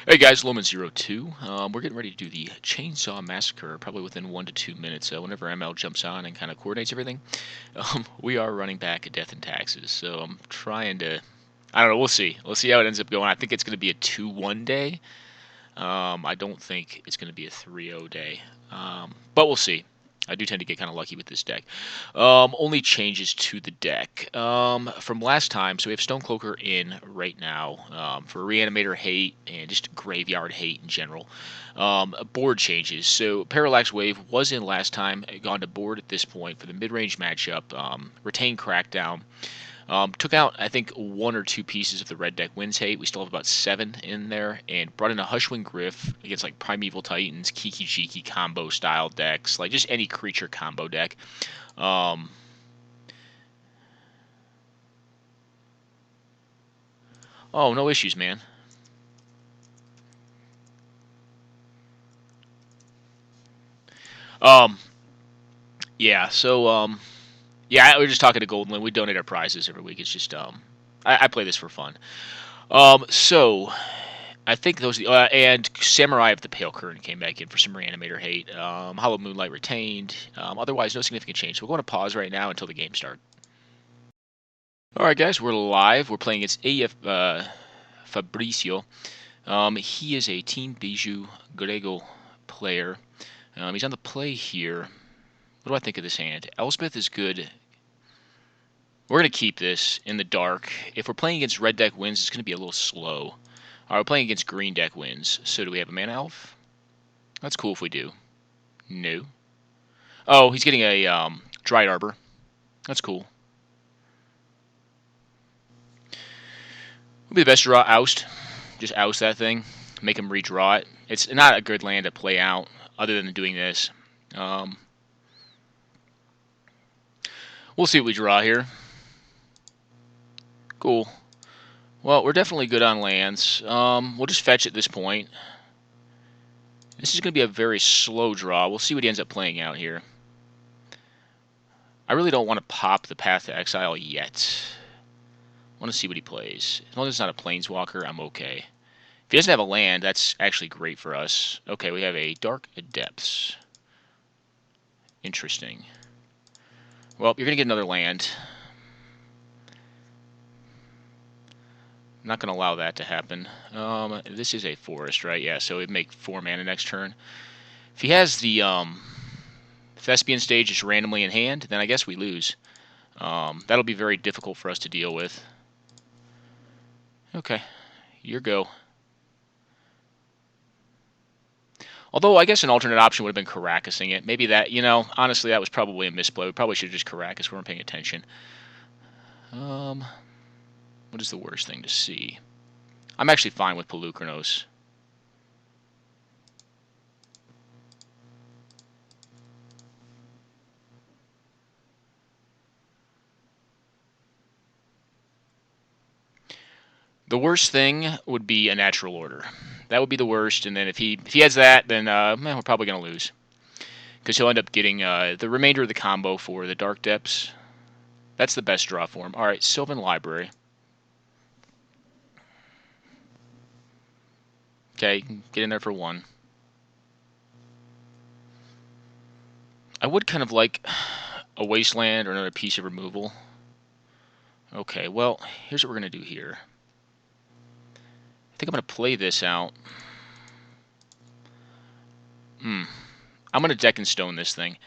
Hey guys, Loman02. We're getting ready to do the Chainsaw Massacre, probably within 1 to 2 minutes. Whenever ML jumps on and kind of coordinates everything, we are running back at Death and Taxes. So I'm trying to, I don't know. We'll see. We'll see how it ends up going. I think it's going to be a 2-1 day. I don't think it's going to be a 3-0 day. But we'll see. I do tend to get kind of lucky with this deck. Only changes to the deck from last time. So we have Stonecloaker in right now for Reanimator hate and just Graveyard hate in general. Board changes. So Parallax Wave was in last time, gone to board at this point for the mid-range matchup. Retain Crackdown. Took out, I think, 1 or 2 pieces of the red deck wins hate. We still have about 7 in there. And brought in a Hushwing Griff against like Primeval Titans, Kiki Jiki combo style decks. Like just any creature combo deck. Um, oh, no issues, man. Um, yeah, so, yeah, we were just talking to Goldenlin. We donate our prizes every week. It's just, I play this for fun. So I think those and Samurai of the Pale Curtain came back in for some Reanimator hate. Hollow Moonlight retained. Otherwise, no significant change. So we're going to pause right now until the game starts. All right, guys, we're live. We're playing against AF Fabricio. He is a Team Bijou Grego player. He's on the play here. What do I think of this hand? Elspeth is good. We're going to keep this in the dark. If we're playing against red deck wins, it's going to be a little slow. All right, we're playing against green deck wins. So do we have a mana elf? That's cool if we do. No. Oh, he's getting a Dried Arbor. That's cool. Would be the best draw, Oust. Just oust that thing. Make him redraw it. It's not a good land to play out other than doing this. We'll see what we draw here. Cool. Well, we're definitely good on lands. We'll just fetch at this point. This is going to be a very slow draw. We'll see what he ends up playing out here. I really don't want to pop the Path to Exile yet. I want to see what he plays. As long as it's not a Planeswalker, I'm okay. If he doesn't have a land, that's actually great for us. Okay, we have a Dark Depths. Interesting. Well, you're going to get another land. I'm not going to allow that to happen. This is a forest, right? Yeah, so it'd make 4 mana next turn. If he has the Thespian stage just randomly in hand, then I guess we lose. That'll be very difficult for us to deal with. Okay, your go. Although, I guess an alternate option would have been Karakasing it. Maybe that, honestly, that was probably a misplay. We probably should have just Karakas. We weren't paying attention. What is the worst thing to see? I'm actually fine with Pelucranos. The worst thing would be a natural order. That would be the worst, and then if he has that, then we're probably going to lose. Because he'll end up getting the remainder of the combo for the Dark Depths. That's the best draw for him. Alright, Sylvan Library. Okay, get in there for 1. I would kind of like a Wasteland or another piece of removal. Okay, well, here's what we're going to do here. I think I'm going to play this out. I'm going to deck and stone this thing.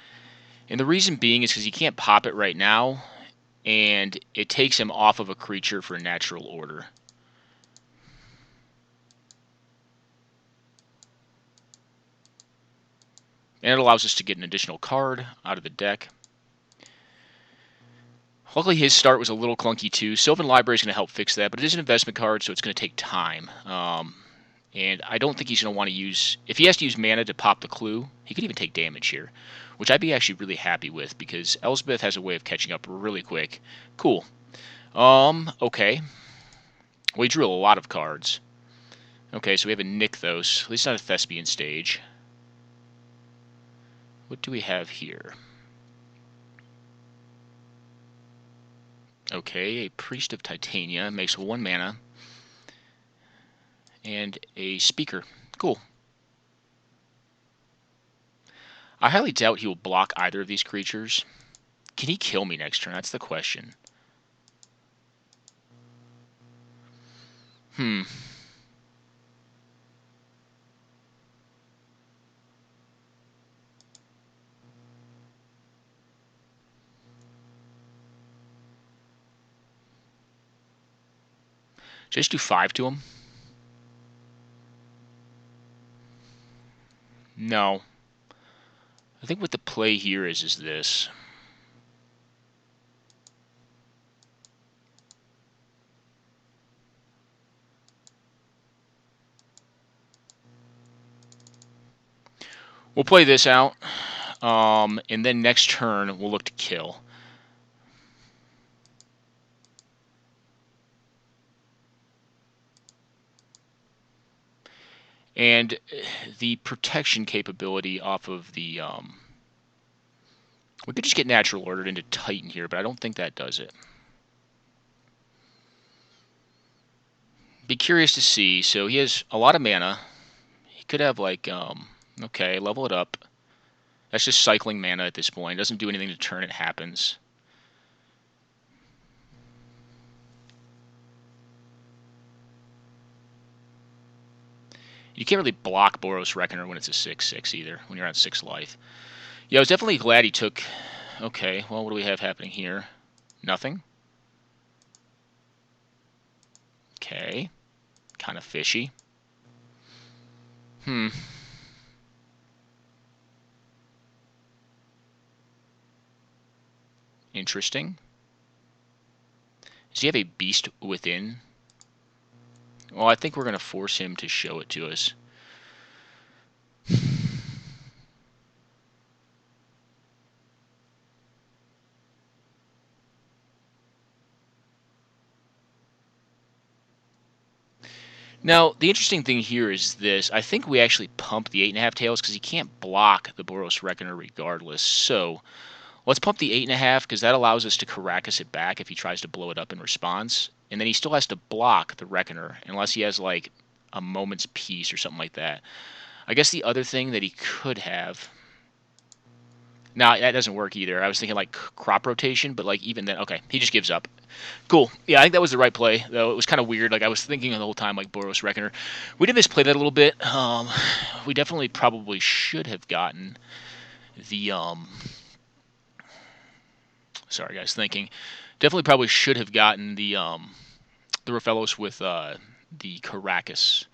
And the reason being is because he can't pop it right now, and it takes him off of a creature for natural order. And it allows us to get an additional card out of the deck. Luckily, his start was a little clunky too. Sylvan Library is going to help fix that, but it is an investment card, so it's going to take time. And I don't think he's going to want to use... If he has to use mana to pop the clue, he could even take damage here, which I'd be actually really happy with, because Elspeth has a way of catching up really quick. Cool. Okay. Well, he drew a lot of cards. Okay, so we have a Nykthos. At least not a Thespian stage. What do we have here? Okay, a Priest of Titania makes 1 mana. And a speaker. Cool. I highly doubt he will block either of these creatures. Can he kill me next turn? That's the question. Hmm. Should I just do 5 to him? No. I think what the play here is this. We'll play this out, and then next turn we'll look to kill. And the protection capability off of the... we could just get natural ordered into Titan here, but I don't think that does it. Be curious to see. So he has a lot of mana. He could have like, okay, level it up. That's just cycling mana at this point. It doesn't do anything to turn, it happens. You can't really block Boros Reckoner when it's a 6/6 either, when you're on 6 life. Yeah, I was definitely glad he took... Okay, well, what do we have happening here? Nothing? Okay. Kind of fishy. Interesting. Does he have a beast within? Well, I think we're going to force him to show it to us. Now, the interesting thing here is this. I think we actually pump the 8.5 tails because he can't block the Boros Reckoner regardless. So let's pump the 8.5 because that allows us to Caracas it back if he tries to blow it up in response. And then he still has to block the Reckoner unless he has like a moment's peace or something like that. I guess the other thing that he could have... No, that doesn't work either. I was thinking like crop rotation, but like even then, okay, he just gives up. Cool. Yeah, I think that was the right play, though it was kind of weird. Like I was thinking the whole time, like Boros Reckoner. We did misplay that a little bit. We definitely probably should have gotten the Sorry, guys, thinking. Definitely probably should have gotten the Rofellos with the Caracas.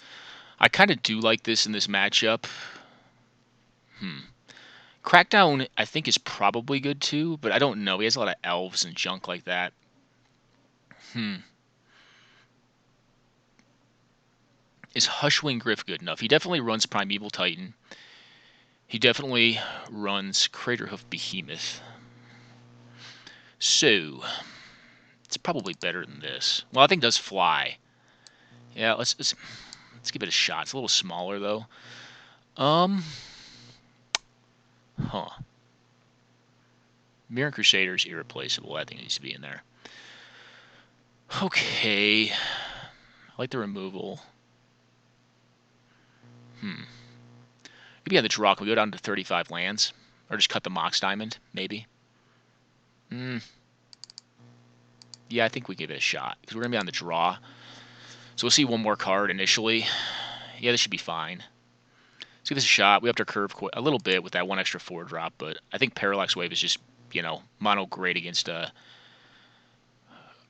I kind of do like this in this matchup. Crackdown, I think, is probably good too, but I don't know. He has a lot of elves and junk like that. Is Hushwing Griff good enough? He definitely runs Primeval Titan. He definitely runs Craterhoof Behemoth. So, it's probably better than this. Well, I think it does fly. Yeah, let's give it a shot. It's a little smaller, though. Huh. Mirror Crusader's irreplaceable. I think it needs to be in there. Okay. I like the removal. Maybe on the draw, can we go down to 35 lands? Or just cut the Mox Diamond, maybe? Yeah, I think we give it a shot. Because we're going to be on the draw. So we'll see one more card initially. Yeah, this should be fine. Let's give this a shot. We have to curve a little bit with that one extra 4-drop, but I think Parallax Wave is just, mono great against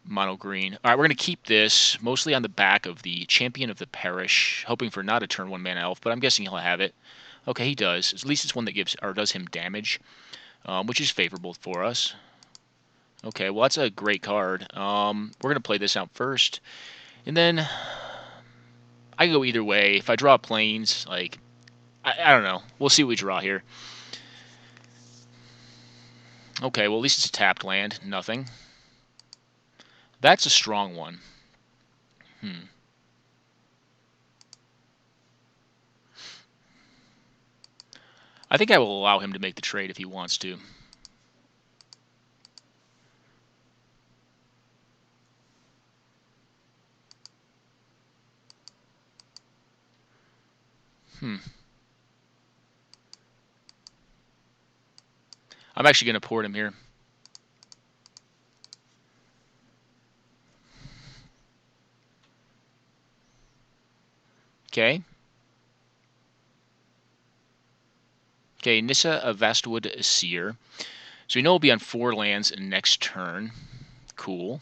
mono green. All right, we're going to keep this mostly on the back of the Champion of the Parish, hoping for not a turn 1 mana elf, but I'm guessing he'll have it. Okay, he does. At least it's one that gives or does him damage, which is favorable for us. Okay, well, that's a great card. We're going to play this out first, and then I can go either way. If I draw planes, like, I don't know. We'll see what we draw here. Okay, well, at least it's a tapped land. Nothing. That's a strong one. I think I will allow him to make the trade if he wants to. I'm actually going to port him here. Okay. Okay, Nissa of Vastwood Seer. So we know we'll be on 4 lands next turn. Cool.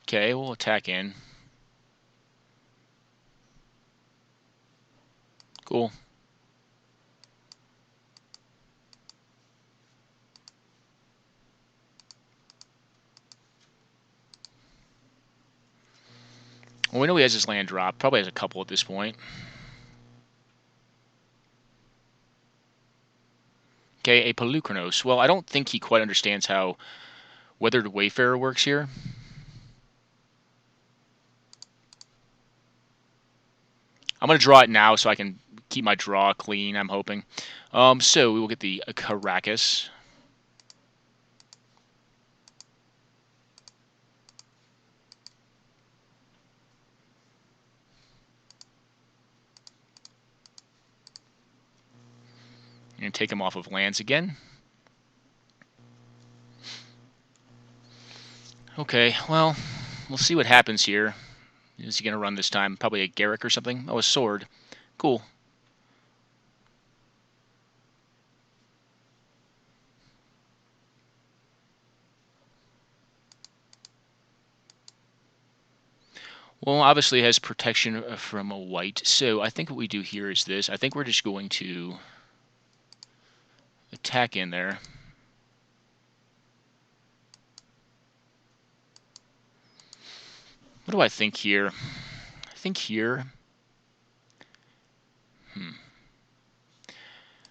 Okay, we'll attack in. Cool. Well, we know he has his land drop. Probably has a couple at this point. Okay, a Pelucranos. Well, I don't think he quite understands how Weathered Wayfarer works here. I'm going to draw it now so I can keep my draw clean, I'm hoping. So we will get the Caracas. And take him off of lands again. Okay, well, we'll see what happens here. Is he going to run this time? Probably a Garrick or something. Oh, a sword. Cool. Well, obviously it has protection from a white. So I think what we do here is this. I think we're just going to attack in there. What do I think here? I think here.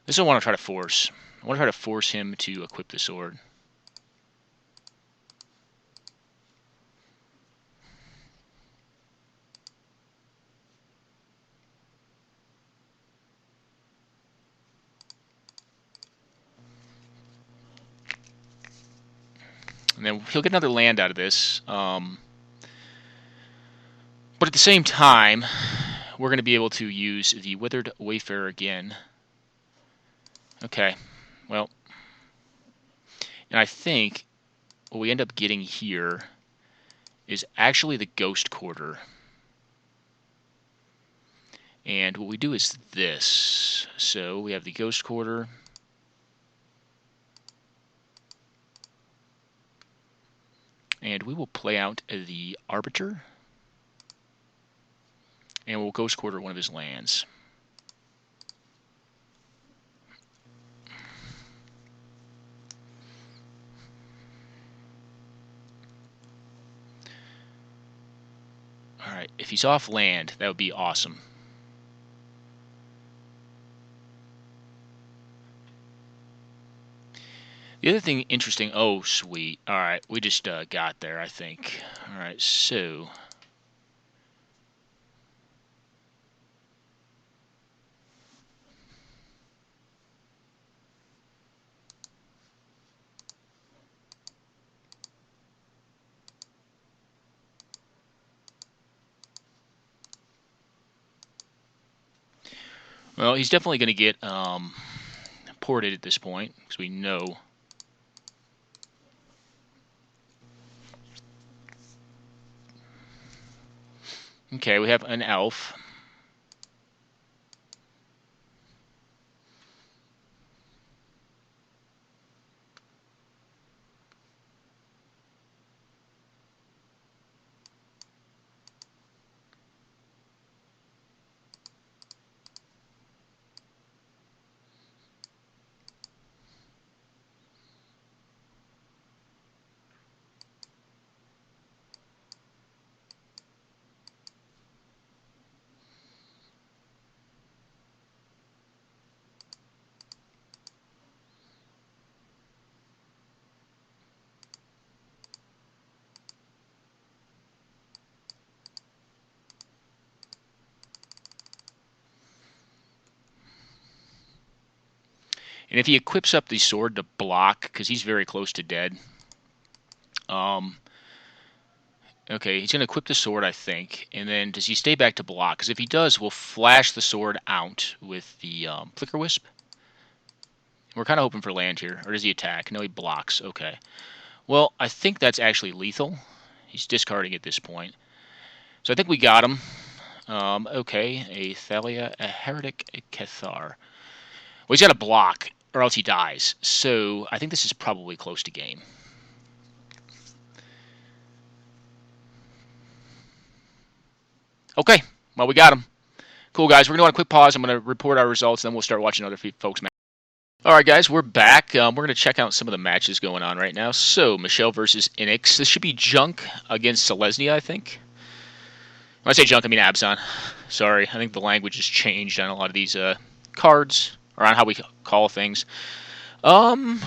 This is what I want to try to force. I want to try to force him to equip the sword. And then he'll get another land out of this. But at the same time, we're going to be able to use the Withered Wayfarer again. Okay, well, and I think what we end up getting here is actually the Ghost Quarter. And what we do is this. So we have the Ghost Quarter. And we will play out the Arbiter. And we'll Ghost Quarter one of his lands. Alright, if he's off land, that would be awesome. The other thing interesting, oh sweet. Alright, we just got there, I think. Alright, so... Well, he's definitely going to get ported at this point, because we know. Okay, we have an elf. And if he equips up the sword to block, because he's very close to dead. Okay, he's going to equip the sword, I think. And then does he stay back to block? Because if he does, we'll flash the sword out with the Flicker Wisp. We're kind of hoping for land here. Or does he attack? No, he blocks. Okay. Well, I think that's actually lethal. He's discarding at this point. So I think we got him. Okay, a Thalia, a Heretic, a Cathar. Well, he's got to block, or else he dies. So I think this is probably close to game. Okay, well, we got him. Cool, guys. We're going to want a quick pause. I'm going to report our results, and then we'll start watching other folks' matches. All right, guys, we're back. We're going to check out some of the matches going on right now. So, Michelle versus Inix. This should be Junk against Selesnya, I think. When I say Junk, I mean Abzan. Sorry, I think the language has changed on a lot of these cards, or on how we call things. Yeah,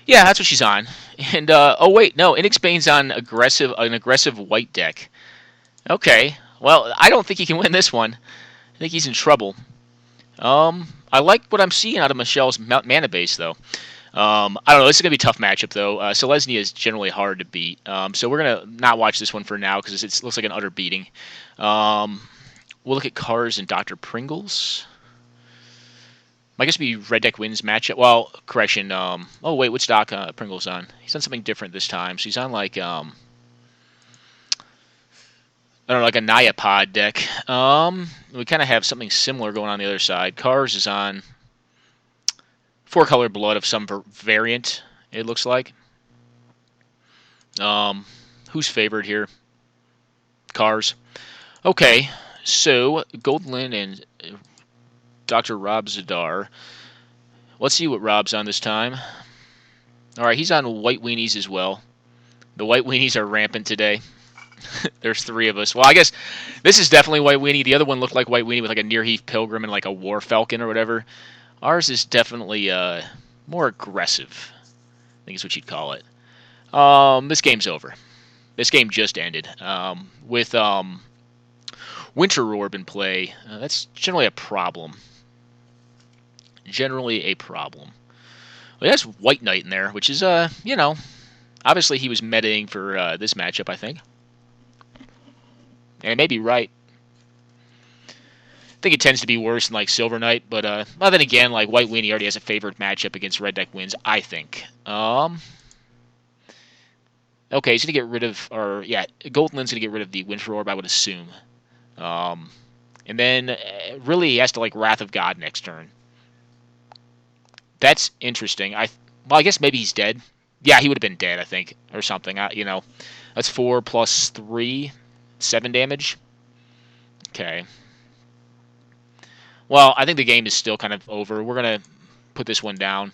that's what she's on. And, oh wait, no, Inix Bane's on an aggressive white deck. Okay, well, I don't think he can win this one. I think he's in trouble. I like what I'm seeing out of Michelle's mana base, though. I don't know. This is going to be a tough matchup, though. Selesnya is generally hard to beat. So we're going to not watch this one for now because it looks like an utter beating. We'll look at Cars and Dr. Pringles. I guess be Red Deck wins matchup. Well, correction. Oh, wait. What's Doc Pringles on? He's on something different this time. So he's on, like, I don't know, like a Nyapod deck. We kind of have something similar going on the other side. Cars is on 4-color blood of some variant, it looks like. Who's favored here? Cars. Okay, so Goldlin and Dr. Rob Zadar. Let's see what Rob's on this time. Alright, he's on white weenies as well. The white weenies are rampant today. There's 3 of us. Well, I guess this is definitely white weenie. The other one looked like white weenie with like a Nearheath Pilgrim and like a War Falcon or whatever. Ours is definitely more aggressive, I think is what you'd call it. This game's over. This game just ended. With Winter Orb in play, that's generally a problem. Generally a problem. Well, he has White Knight in there, which is, you know, obviously he was metaing for this matchup, I think. And it may be right. I think it tends to be worse than like Silver Knight, but then again, like White Weenie already has a favored matchup against Red Deck wins, I think. Okay, he's gonna get rid of, or yeah, Goldlin's gonna get rid of the Winter Orb, I would assume. And then really he has to like Wrath of God next turn. That's interesting. Well, I guess maybe he's dead. Yeah, he would have been dead, I think, or something. You know, that's 4 plus 3, 7 damage. Okay. Well, I think the game is still kind of over. We're going to put this one down.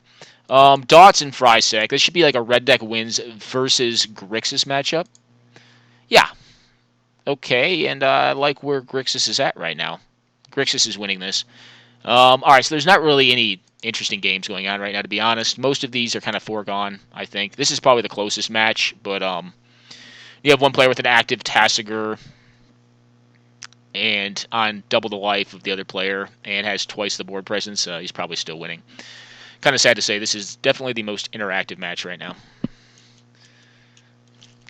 Dots and Frysec. This should be like a Red Deck wins versus Grixis matchup. Yeah. Okay, and I like where Grixis is at right now. Grixis is winning this. Alright, so there's not really any interesting games going on right now, to be honest. Most of these are kind of foregone, I think. This is probably the closest match, but you have one player with an active Tassiger and on double the life of the other player, and has twice the board presence. He's probably still winning. Kind of sad to say, this is definitely the most interactive match right now.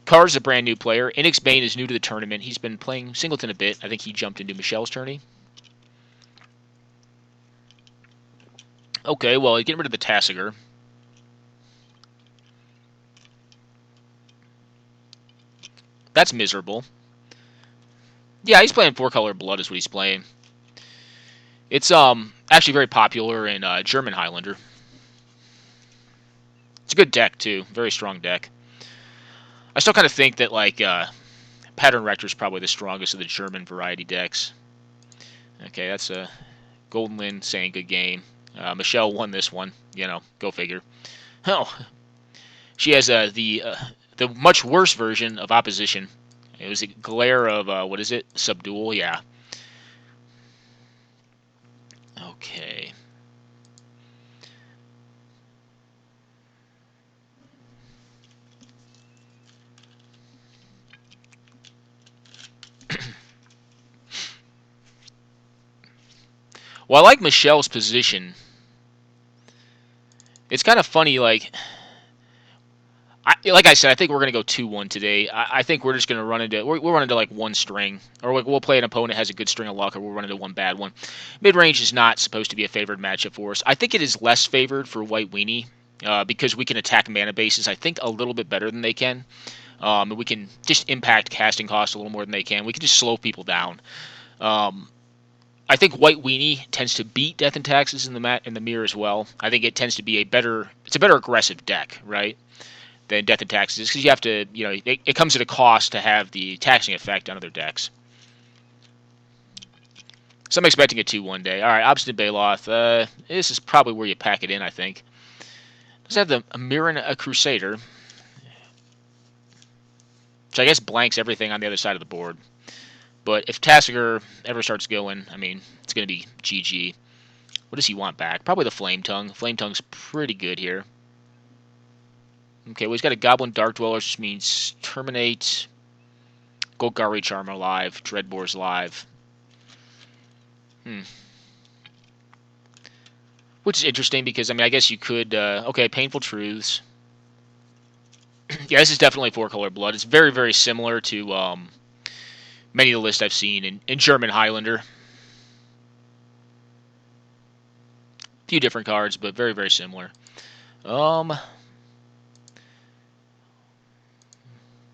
Carr's a brand new player. Inix Bane is new to the tournament. He's been playing Singleton a bit. I think he jumped into Michelle's tourney. Okay, well, getting rid of the Tassiger. That's miserable. Yeah, he's playing 4-color blood is what he's playing. It's actually very popular in German Highlander. It's a good deck, too. Very strong deck. I still kind of think that, like, Pattern Rector is probably the strongest of the German variety decks. Okay, that's a Golden Lynn saying good game. Michelle won this one. You know, go figure. Oh, she has the much worse version of Opposition. It was a glare of, what is it? Subdual, yeah. Okay. Well, I like Michelle's position. It's kind of funny, like I said, I think we're going to go 2-1 today. I think we're just going to we'll run into like one string, or we'll play an opponent that has a good string of luck, or we'll run into one bad one. Mid-range is not supposed to be a favored matchup for us. I think it is less favored for White Weenie, because we can attack mana bases, I think, a little bit better than they can. And we can just impact casting costs a little more than they can. We can just slow people down. I think White Weenie tends to beat Death and Taxes in the mirror as well. I think it tends to be a better aggressive deck, right? Than Death and Taxes, because you have to, it comes at a cost to have the taxing effect on other decks. So I'm expecting a 2-1 day. All right, Obstinate Baloth. This is probably where you pack it in, I think. Does have the Mirren a Crusader, which I guess blanks everything on the other side of the board. But if Tasigur ever starts going, I mean, it's going to be GG. What does he want back? Probably the Flame Tongue. Flame Tongue's pretty good here. Okay, well, he's got a Goblin Dark Dweller, which means terminate. Golgari Charmer live. Dreadboar's live. Which is interesting because, I mean, I guess you could... okay, Painful Truths. Yeah, this is definitely 4-color blood. It's very, very similar to many of the lists I've seen in German Highlander. A few different cards, but very, very similar. What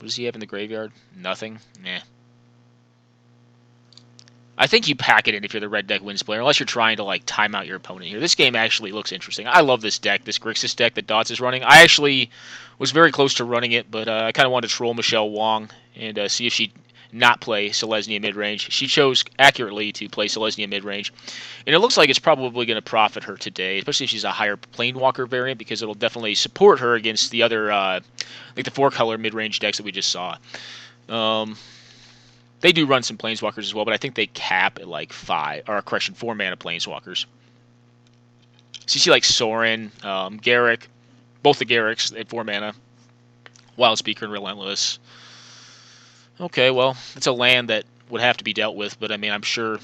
does he have in the graveyard? Nothing? Nah. I think you pack it in if you're the red deck wins player, unless you're trying to like time out your opponent here. This game actually looks interesting. I love this deck, this Grixis deck that Dots is running. I actually was very close to running it, but I kind of wanted to troll Michelle Wong and see if she'd not play Selesnya midrange. She chose accurately to play Selesnya midrange, and it looks like it's probably going to profit her today, especially if she's a higher Planewalker variant, because it'll definitely support her against the other, like the 4-color midrange decks that we just saw. They do run some Planeswalkers as well, but I think they cap at like 4 mana Planeswalkers. So you see like Sorin, Garruk, both the Garruks at 4 mana, Wild Speaker and Relentless. Okay, well, it's a land that would have to be dealt with, but I mean, I'm sure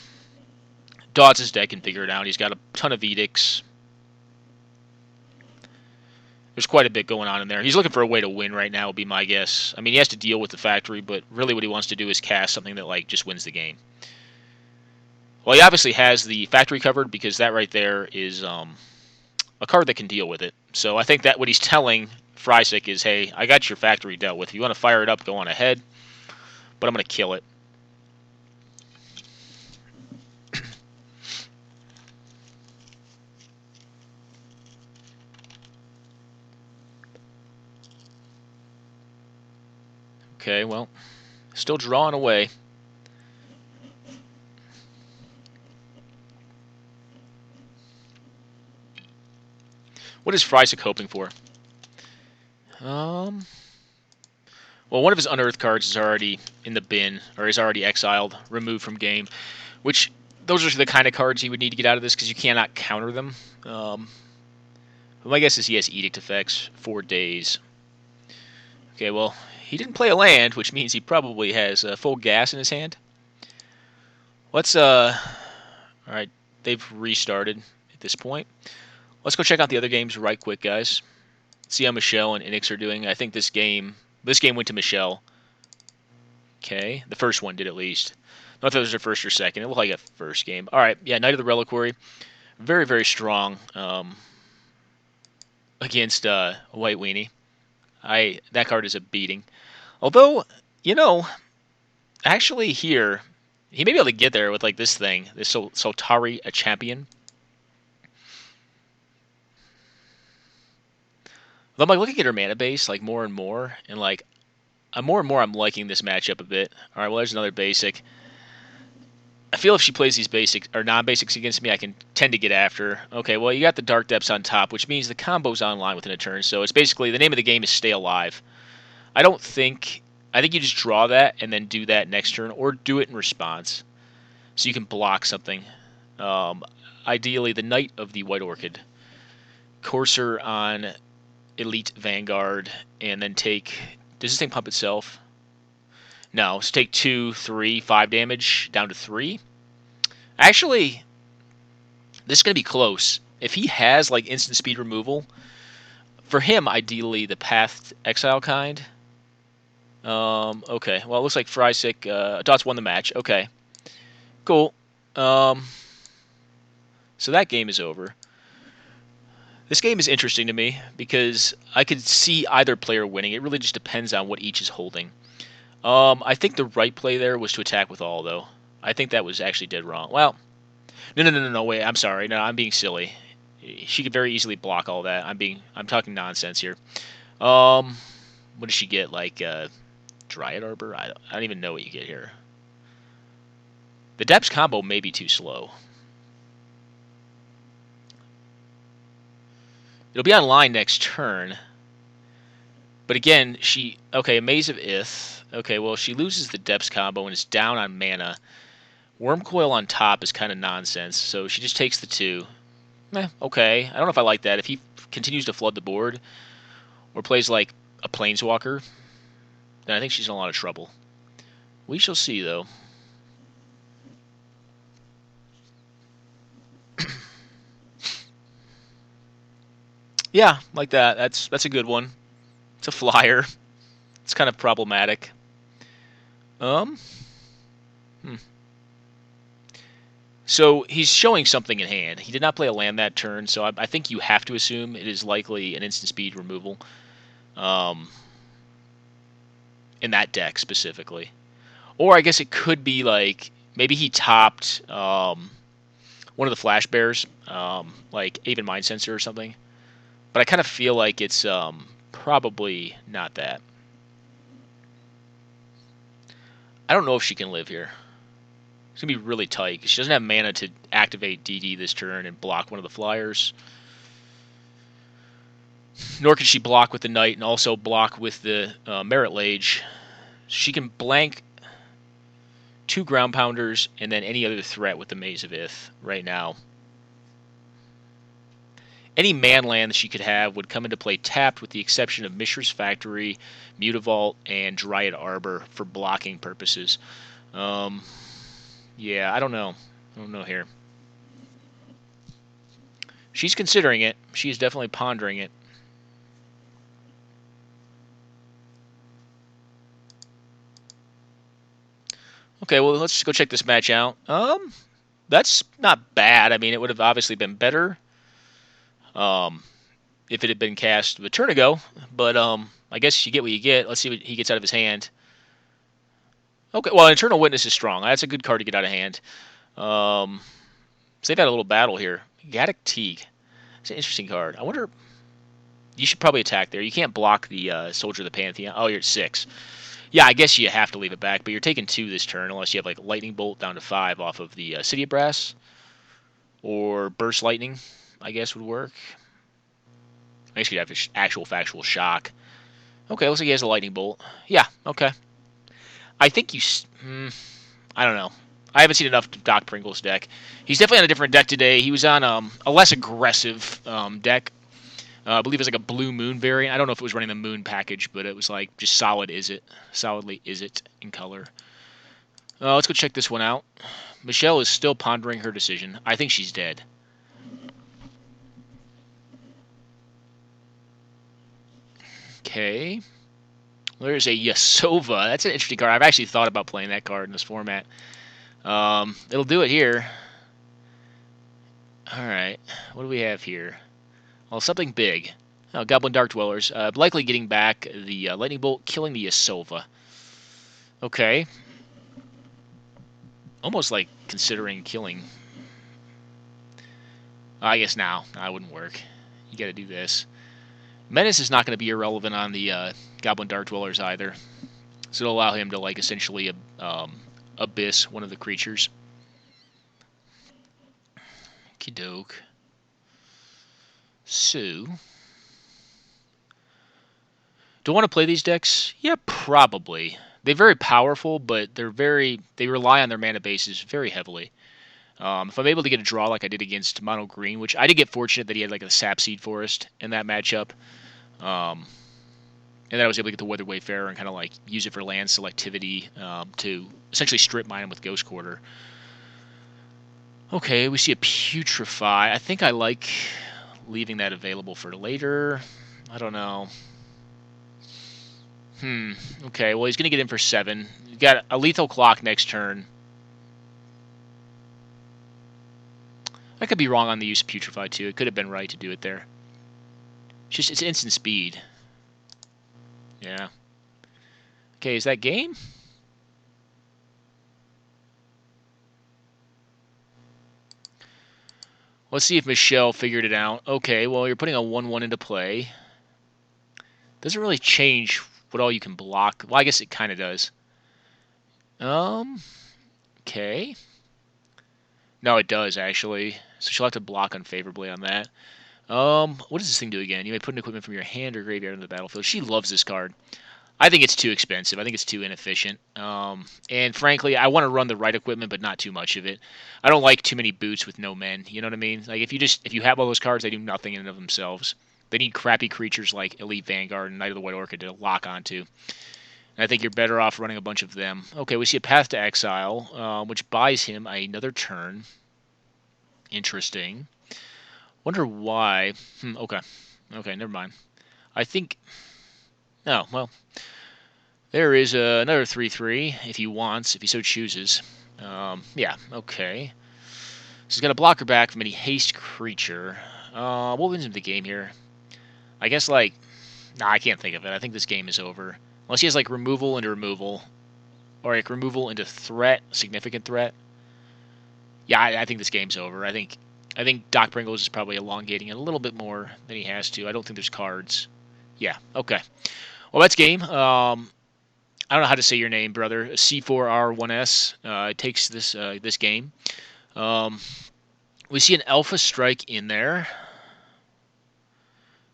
Dots' deck can figure it out. He's got a ton of Edicts. There's quite a bit going on in there. He's looking for a way to win right now, would be my guess. I mean, he has to deal with the factory, but really what he wants to do is cast something that like just wins the game. Well, he obviously has the factory covered, because that right there is a card that can deal with it. So I think that what he's telling Frysik is, hey, I got your factory dealt with. If you want to fire it up, go on ahead. But I'm going to kill it. Okay, well, still drawing away. What is Frysik hoping for? Well, one of his unearthed cards is already in the bin, or is already exiled, removed from game, which those are the kind of cards he would need to get out of this, because you cannot counter them. But my guess is he has Edict effects, 4 days. Okay, well, he didn't play a land, which means he probably has full gas in his hand. Let's, alright, they've restarted at this point. Let's go check out the other games right quick, guys. See how Michelle and Inix are doing. I think this game went to Michelle. Okay, the first one did at least. I don't know if it was their first or second. It looked like a first game. Alright, yeah, Knight of the Reliquary. Very, very strong against White Weenie. That card is a beating. Although, actually here, he may be able to get there with like this thing. This Soltari, a champion. But I'm like looking at her mana base like more and more, and like more and more I'm liking this matchup a bit. All right, well there's another basic. I feel if she plays these basics or non-basics against me, I can tend to get after her. Okay, well you got the Dark Depths on top, which means the combo's online within a turn. So it's basically the name of the game is stay alive. I think you just draw that and then do that next turn, or do it in response, so you can block something. Ideally, the Knight of the White Orchid, Courser on Elite Vanguard, and then take... Does this thing pump itself? No, so take 2, 3, 5 damage down to 3. Actually, this is going to be close. If he has like instant speed removal, For him, ideally, the Path Exile kind. Okay. Well, it looks like Frysik, Dots won the match. Okay. Cool. So that game is over. This game is interesting to me because I could see either player winning. It really just depends on what each is holding. I think the right play there was to attack with all, though. I think that was actually dead wrong. Well, no, wait, I'm sorry. No, I'm being silly. She could very easily block all that. I'm talking nonsense here. What does she get? Like, Dryad Arbor? I don't even know what you get here. The Depths combo may be too slow. It'll be online next turn. But again, okay, Maze of Ith. Okay, well, she loses the Depths combo and is down on mana. Wormcoil on top is kind of nonsense, so she just takes the 2. Okay. I don't know if I like that. If he continues to flood the board, or plays like a Planeswalker, then I think she's in a lot of trouble. We shall see, though. Yeah, like that. That's a good one. It's a flyer. It's kind of problematic. So he's showing something in hand. He did not play a land that turn, so I think you have to assume it is likely an instant speed removal. In that deck specifically. Or I guess it could be like, maybe he topped one of the Flash Bears, like Aven Mind Sensor or something. But I kind of feel like it's probably not that. I don't know if she can live here. It's going to be really tight. She doesn't have mana to activate DD this turn and block one of the flyers. Nor can she block with the Knight and also block with the Merit Lage. She can blank 2 Ground Pounders and then any other threat with the Maze of Ith right now. Any man land that she could have would come into play tapped with the exception of Mishra's Factory, Mutavault, and Dryad Arbor for blocking purposes. Yeah, I don't know. I don't know here. She's considering it. She's definitely pondering it. Okay, well, let's just go check this match out. That's not bad. I mean, it would have obviously been better if it had been cast a turn ago, but I guess you get what you get. Let's see what he gets out of his hand. Okay, well, Eternal Witness is strong. That's a good card to get out of hand. So they've had a little battle here. Gaddock Teague. It's an interesting card. I wonder... You should probably attack there. You can't block the Soldier of the Pantheon. Oh, you're at 6. Yeah, I guess you have to leave it back, but you're taking 2 this turn unless you have like Lightning Bolt down to 5 off of the City of Brass. Or Burst Lightning, I guess, would work. I guess you'd have actual factual shock. Okay, looks like he has a Lightning Bolt. Yeah, okay. I think you... I don't know. I haven't seen enough of Doc Pringle's deck. He's definitely on a different deck today. He was on a less aggressive deck. I believe it was like a Blue Moon variant. I don't know if it was running the Moon package, but it was like just solidly Izzet in color. Let's go check this one out. Michelle is still pondering her decision. I think she's dead. Okay. There's a Yasova. That's an interesting card. I've actually thought about playing that card in this format. It'll do it here. Alright. What do we have here? Well, something big. Oh, Goblin Dark Dwellers. Likely getting back the Lightning Bolt, killing the Yasova. Okay. Almost like considering killing. I guess now. I wouldn't work. You gotta do this. Menace is not going to be irrelevant on the Goblin Dark Dwellers either. So it'll allow him to, like, essentially abyss one of the creatures. Okey-doke. So... do I want to play these decks? Yeah, probably. They're very powerful, but they rely on their mana bases very heavily. If I'm able to get a draw like I did against Mono Green, which I did get fortunate that he had like a Sapseed Forest in that matchup, and then I was able to get the Weather Wayfarer and kind of like use it for land selectivity to essentially strip mine him with Ghost Quarter. Okay, we see a Putrefy. I think I like leaving that available for later. I don't know. Okay, well, he's going to get in for 7. He's got a lethal clock next turn. I could be wrong on the use of Putrefy, too. It could have been right to do it there. It's instant speed. Yeah. Okay, is that game? Let's see if Michelle figured it out. Okay, well, you're putting a 1-1 into play. Doesn't really change what all you can block. Well, I guess it kind of does. Okay. No, it does, actually. So she'll have to block unfavorably on that. What does this thing do again? You may put an equipment from your hand or graveyard on the battlefield. She loves this card. I think it's too expensive. I think it's too inefficient. And frankly, I want to run the right equipment, but not too much of it. I don't like too many boots with no men. You know what I mean? Like if you have all those cards, they do nothing in and of themselves. They need crappy creatures like Elite Vanguard and Knight of the White Orchid to lock onto. And I think you're better off running a bunch of them. Okay, we see a Path to Exile, which buys him another turn. Interesting. Wonder why. Okay. Okay, never mind. I think... Oh, well... There is another 3/3 if he wants, if he so chooses. Yeah, okay. So he's got a blocker back from any haste creature. What wins him the game here? I guess, like... Nah, I can't think of it. I think this game is over. Unless he has, like, removal into removal. Or, like, removal into threat, significant threat. Yeah, I think this game's over. I think Doc Pringles is probably elongating it a little bit more than he has to. I don't think there's cards. Yeah, okay. Well, that's game. I don't know how to say your name, brother. C4R1S takes this game. We see an Alpha Strike in there.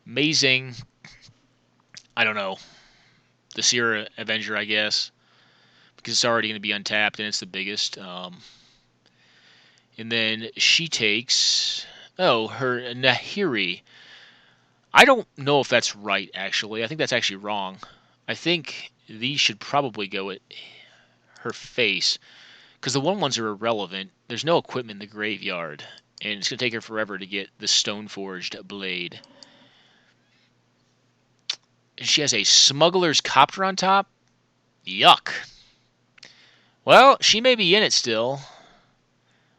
Amazing. I don't know. The Sierra Avenger, I guess. Because it's already going to be untapped, and it's the biggest. And then she takes... Oh, her Nahiri. I don't know if that's right, actually. I think that's actually wrong. I think these should probably go at her face. Because the 1/1s are irrelevant. There's no equipment in the graveyard. And it's going to take her forever to get the Stoneforged Blade. She has a Smuggler's Copter on top? Yuck. Well, she may be in it still.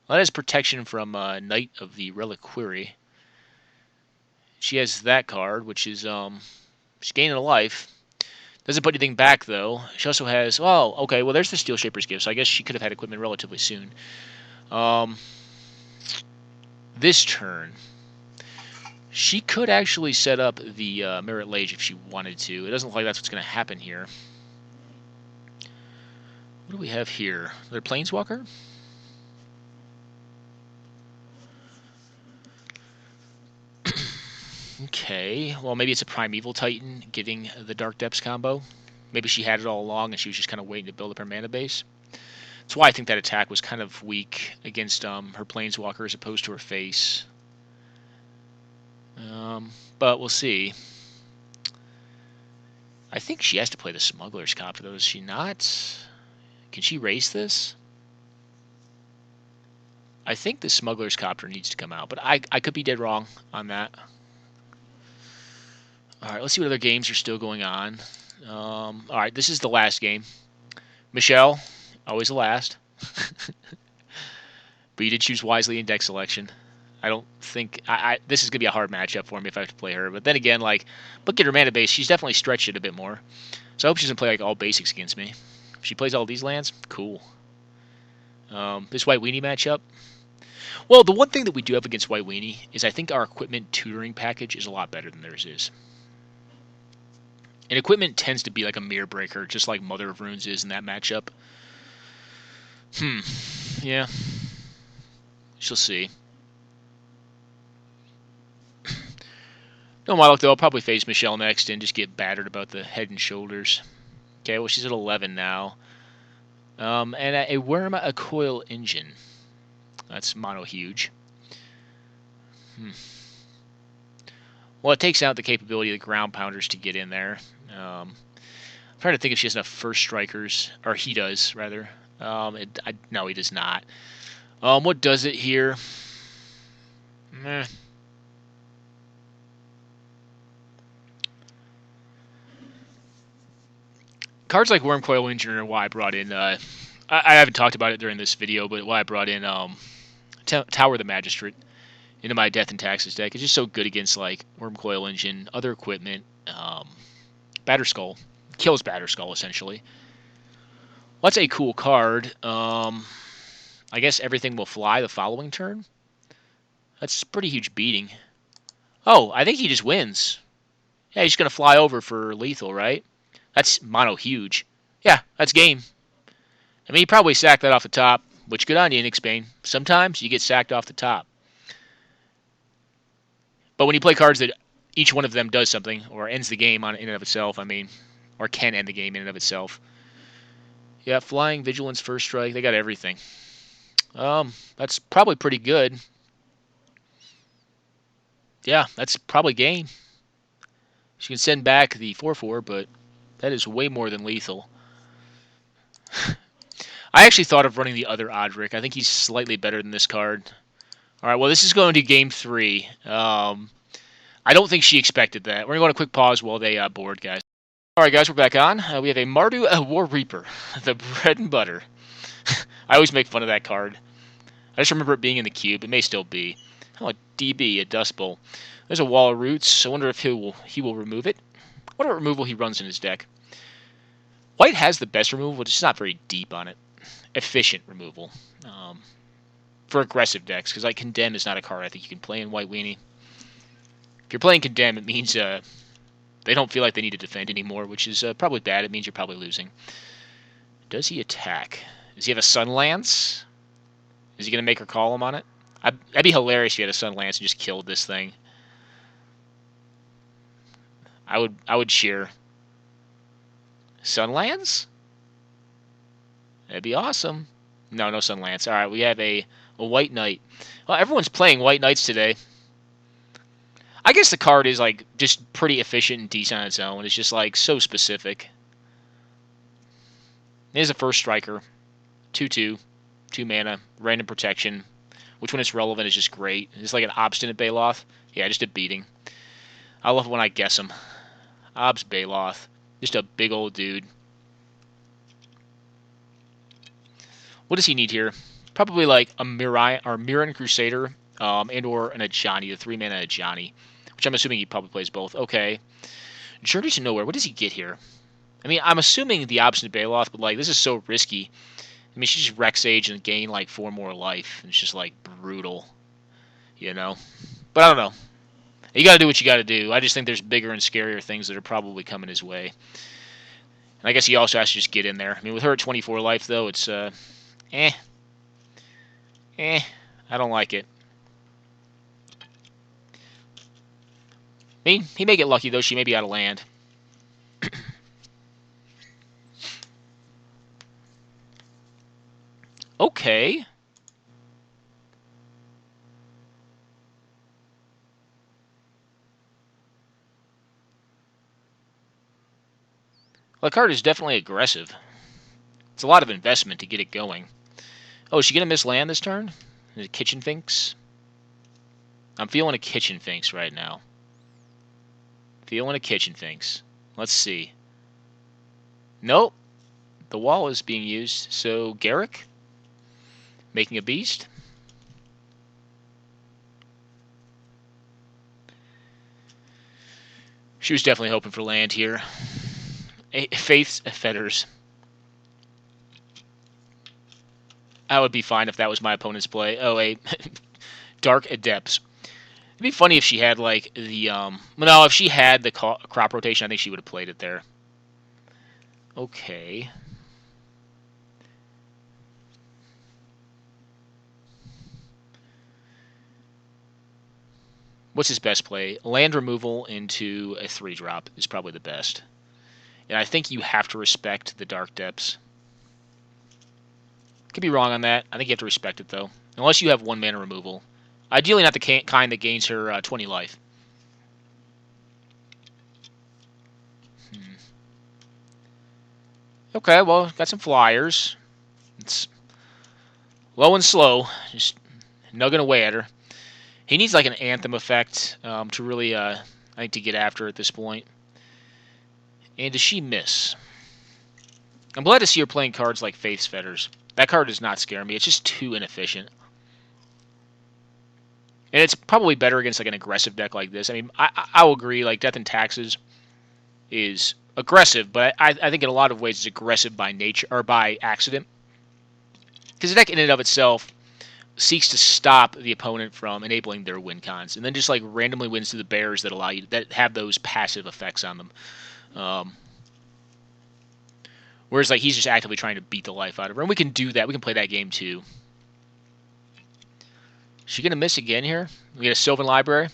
Well, that is protection from Knight of the Reliquary. She has that card, which is, she's gaining a life. Doesn't put anything back, though. She also has... Oh, okay, well, there's the Steel Shaper's Gift, so I guess she could have had equipment relatively soon. This turn, she could actually set up the Merit Lage if she wanted to. It doesn't look like that's what's going to happen here. What do we have here? Another Planeswalker? Okay, well, maybe it's a Primeval Titan giving the Dark Depths combo. Maybe she had it all along and she was just kind of waiting to build up her mana base. That's why I think that attack was kind of weak against her Planeswalker as opposed to her face. But we'll see. I think she has to play the Smuggler's Copter, though, does she not? Can she race this? I think the Smuggler's Copter needs to come out, but I could be dead wrong on that. Alright, let's see what other games are still going on. Alright, this is the last game. Michelle, always the last. But you did choose wisely in deck selection. I don't think... this is going to be a hard matchup for me if I have to play her. But then again, like, look at her mana base. She's definitely stretched it a bit more. So I hope she doesn't play, like, all basics against me. If she plays all these lands, cool. This White Weenie matchup. Well, the one thing that we do have against White Weenie is I think our equipment tutoring package is a lot better than theirs is. And equipment tends to be like a mirror breaker, just like Mother of Runes is in that matchup. Yeah. She'll see. No, my luck, though, I'll probably face Michelle next and just get battered about the head and shoulders. Okay, well, she's at 11 now. And a Worm, a Coil Engine. That's mono huge. Well, it takes out the capability of the Ground Pounders to get in there. I'm trying to think if she has enough First Strikers. Or he does, rather. No, he does not. What does it here? cards like Worm Coil Engine are why I brought in. I haven't talked about it during this video, but why I brought in Tower of the Magistrate into my Death and Taxes deck. It's just so good against like Worm Coil Engine, other equipment, Batterskull. Kills Batterskull essentially. Well, that's a cool card. I guess everything will fly the following turn. That's a pretty huge beating. Oh, I think he just wins. Yeah, he's going to fly over for lethal, right? That's mono huge. Yeah, that's game. I mean, he probably sacked that off the top, which good on you, Nick Spain. Sometimes you get sacked off the top. But when you play cards that each one of them does something, or ends the game in and of itself, I mean, or can end the game in and of itself. Yeah, Flying, Vigilance, First Strike, they got everything. That's probably pretty good. Yeah, that's probably game. She can send back the 4/4, but that is way more than lethal. I actually thought of running the other Odric. I think he's slightly better than this card. All right, well, this is going to game 3. I don't think she expected that. We're going to go on a quick pause while they board, guys. All right, guys, we're back on. We have a Mardu War Reaper, the bread and butter. I always make fun of that card. I just remember it being in the cube. It may still be. Oh, a DB, a Dust Bowl. There's a Wall of Roots. I wonder if he will remove it. What removal he runs in his deck. White has the best removal, but it's just not very deep on it. Efficient removal. For aggressive decks, because like Condemn is not a card I think you can play in White Weenie. If you're playing Condemn, it means they don't feel like they need to defend anymore, which is probably bad. It means you're probably losing. Does he attack? Does he have a Sun Lance? Is he going to make her call him on it? That'd be hilarious if he had a Sun Lance and just killed this thing. I would cheer. Sun Lance? That'd be awesome. No Sun Lance. All right, we have a White Knight. Well, everyone's playing White Knights today. I guess the card is like just pretty efficient and decent on its own. It's just like so specific. It is a First Striker. 2/2. 2 mana. Random protection. Which when it's relevant is just great. It's like an Obstinate Baloth. Yeah, just a beating. I love it when I guess him. Obs Baloth. Just a big old dude. What does he need here? Probably like a Mirran Crusader and or an Ajani, the 3 mana Ajani. Which I'm assuming he probably plays both. Okay. Journey to Nowhere. What does he get here? I mean, I'm assuming the Obstinate Baloth, but like this is so risky. I mean, she just Rex Age and gain like 4 more life. It's just like brutal, you know. But I don't know. You got to do what you got to do. I just think there's bigger and scarier things that are probably coming his way. And I guess he also has to just get in there. I mean, with her at 24 life though, it's I don't like it. I mean, he may get lucky though. She may be out of land. Okay. Well, the card is definitely aggressive. It's a lot of investment to get it going. Oh, is she going to miss land this turn? Is it Kitchen Finks? I'm feeling a Kitchen Finks right now. Feeling a Kitchen Finks. Let's see. Nope. The wall is being used. So, Garrick? Making a beast. She was definitely hoping for land here. Faith's Fetters. I would be fine if that was my opponent's play. Oh, a Dark Adepts. It'd be funny if she had like the no, if she had the crop rotation, I think she would have played it there. Okay. What's his best play? Land removal into a 3-drop is probably the best. And I think you have to respect the Dark Depths. Could be wrong on that. I think you have to respect it, though. Unless you have 1 mana removal. Ideally not the kind that gains her 20 life. Okay, well, got some flyers. It's low and slow. Just nugging away at her. He needs like an Anthem effect to really, I think, to get after at this point. And does she miss? I'm glad to see her playing cards like Faith's Fetters. That card does not scare me. It's just too inefficient. And it's probably better against like an aggressive deck like this. I mean, I will agree, like Death and Taxes is aggressive, but I think in a lot of ways it's aggressive by nature or by accident. Because the deck in and of itself seeks to stop the opponent from enabling their win cons, and then just like randomly wins to the bears that allow you that have those passive effects on them. Um, Whereas like he's just actively trying to beat the life out of her, and we can do that. We can play that game too. Is she gonna miss again here? We get a Sylvan Library.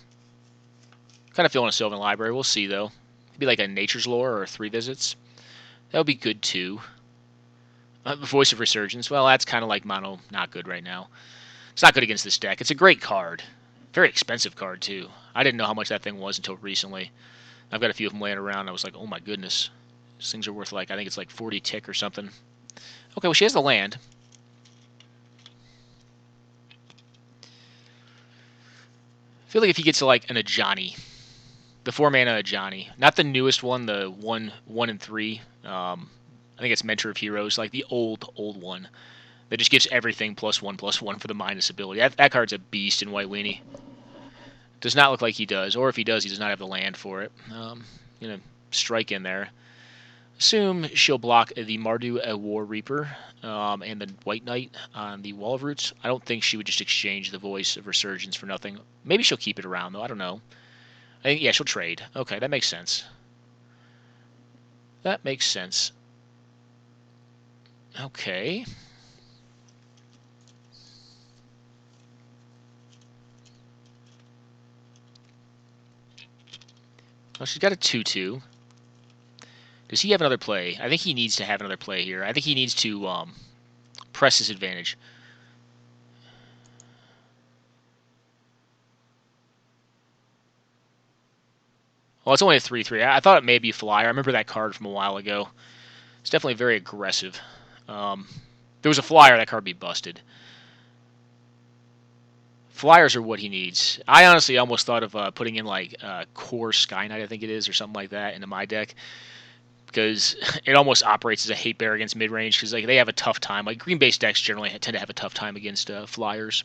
Kind of feeling a Sylvan Library. We'll see though. It'd be like a Nature's Lore or 3 visits. That would be good too. Voice of Resurgence. Well, that's kind of like mono. Not good right now. It's not good against this deck. It's a great card. Very expensive card too. I didn't know how much that thing was until recently. I've got a few of them laying around. I was like, oh my goodness. These things are worth like, I think it's like 40 tick or something. Okay, well she has the land. I feel like if he gets like an Ajani, the 4-mana Ajani, not the newest one, the 1 and 3. I think it's Mentor of Heroes, like the old one that just gives everything +1/+1 for the minus ability. That card's a beast in White Weenie. Does not look like he does, or if he does, he does not have the land for it. Gonna strike in there. Assume she'll block the Mardu a War Reaper and the White Knight on the Wall of Roots. I don't think she would just exchange the Voice of Resurgence for nothing. Maybe she'll keep it around, though. I don't know. I think, yeah, she'll trade. Okay, that makes sense. That makes sense. Okay. Well, she's got a 2/2. Does he have another play? I think he needs to have another play here. I think he needs to press his advantage. Well, it's only a 3/3. I thought it may be a flyer. I remember that card from a while ago. It's definitely very aggressive. If there was a flyer, that card would be busted. Flyers are what he needs. I honestly almost thought of putting in like Core Sky Knight, I think it is, or something like that into my deck, because it almost operates as a hate bear against mid range because like they have a tough time. Like green based decks generally tend to have a tough time against flyers,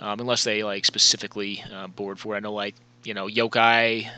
unless they like specifically board for it. I know like Yokai.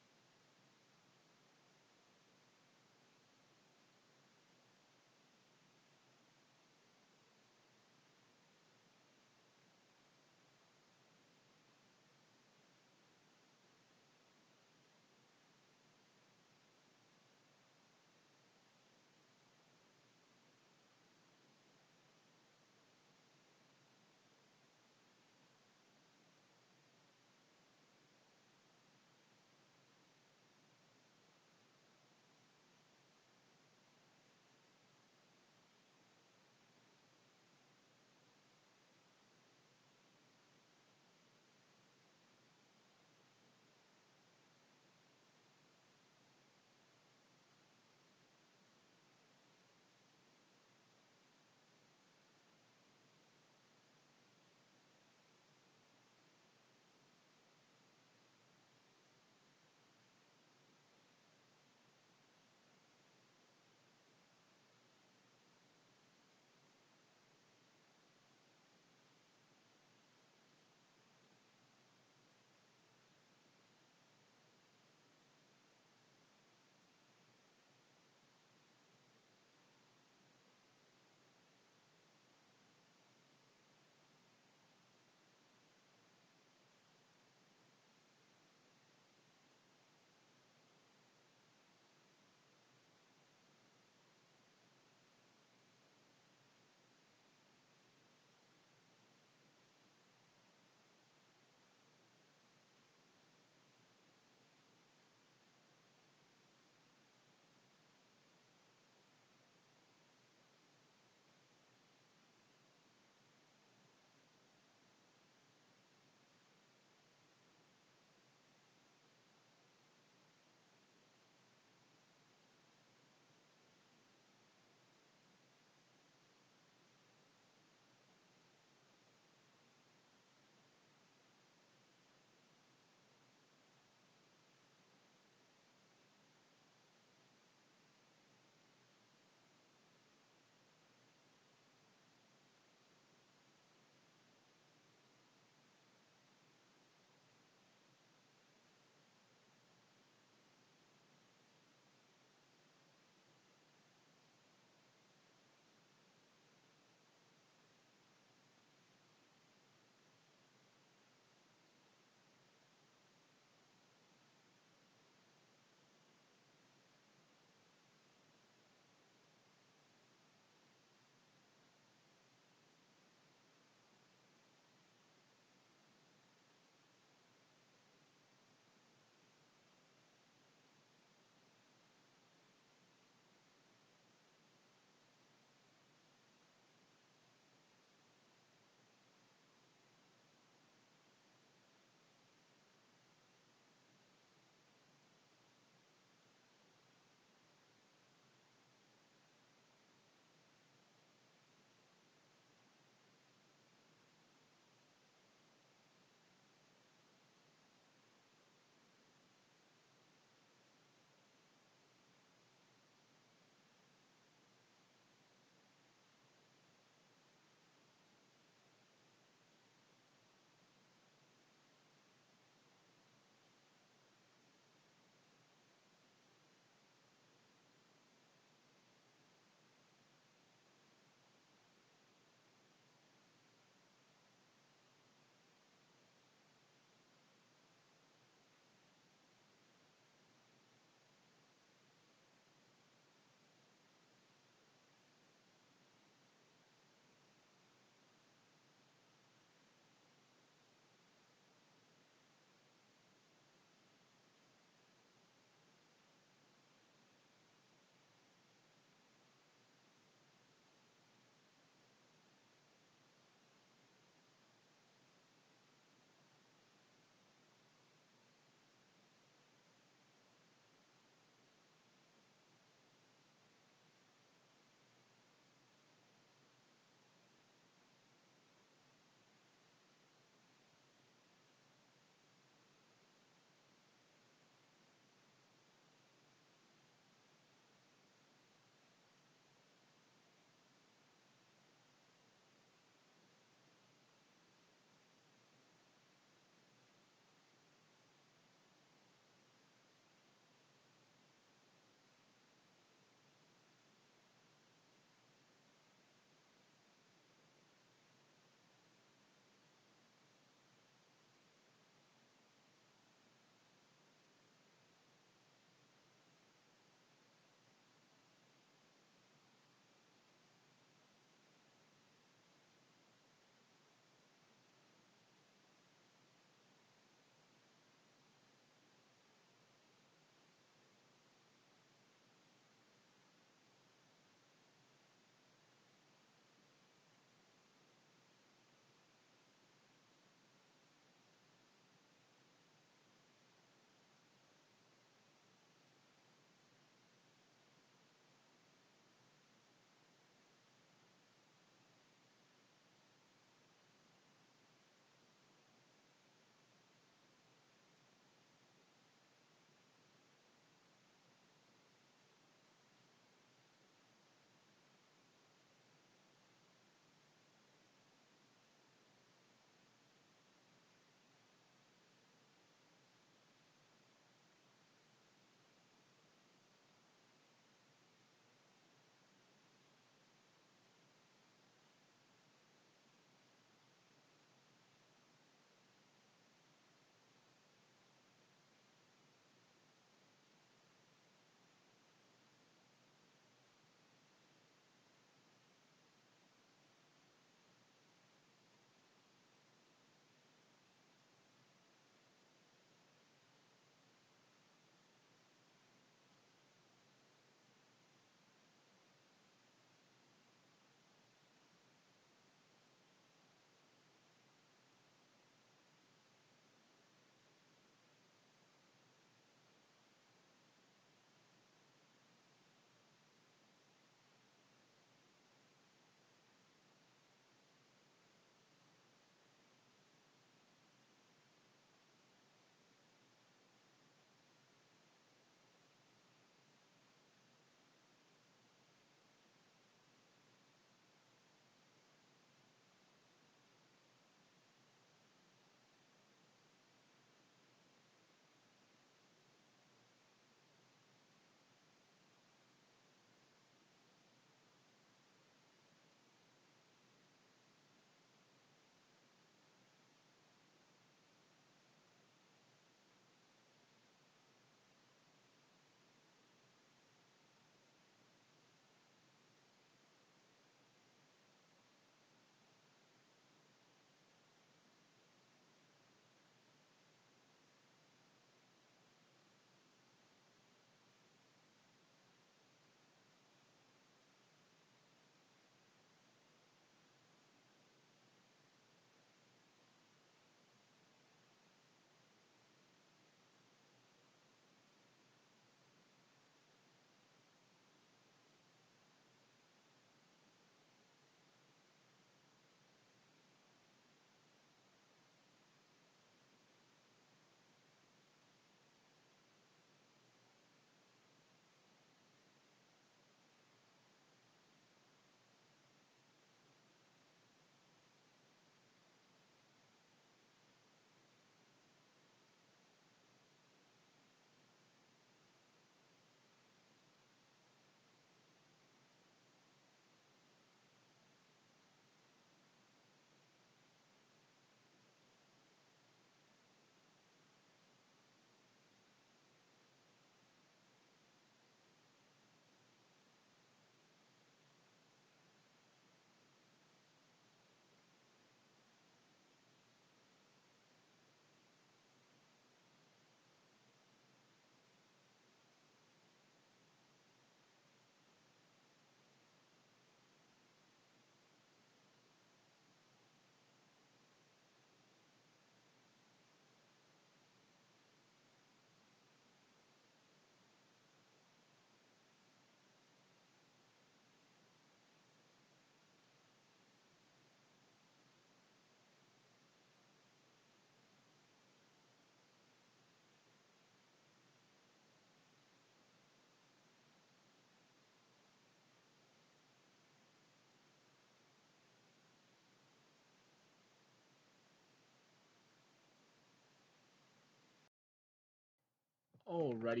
Alrighty.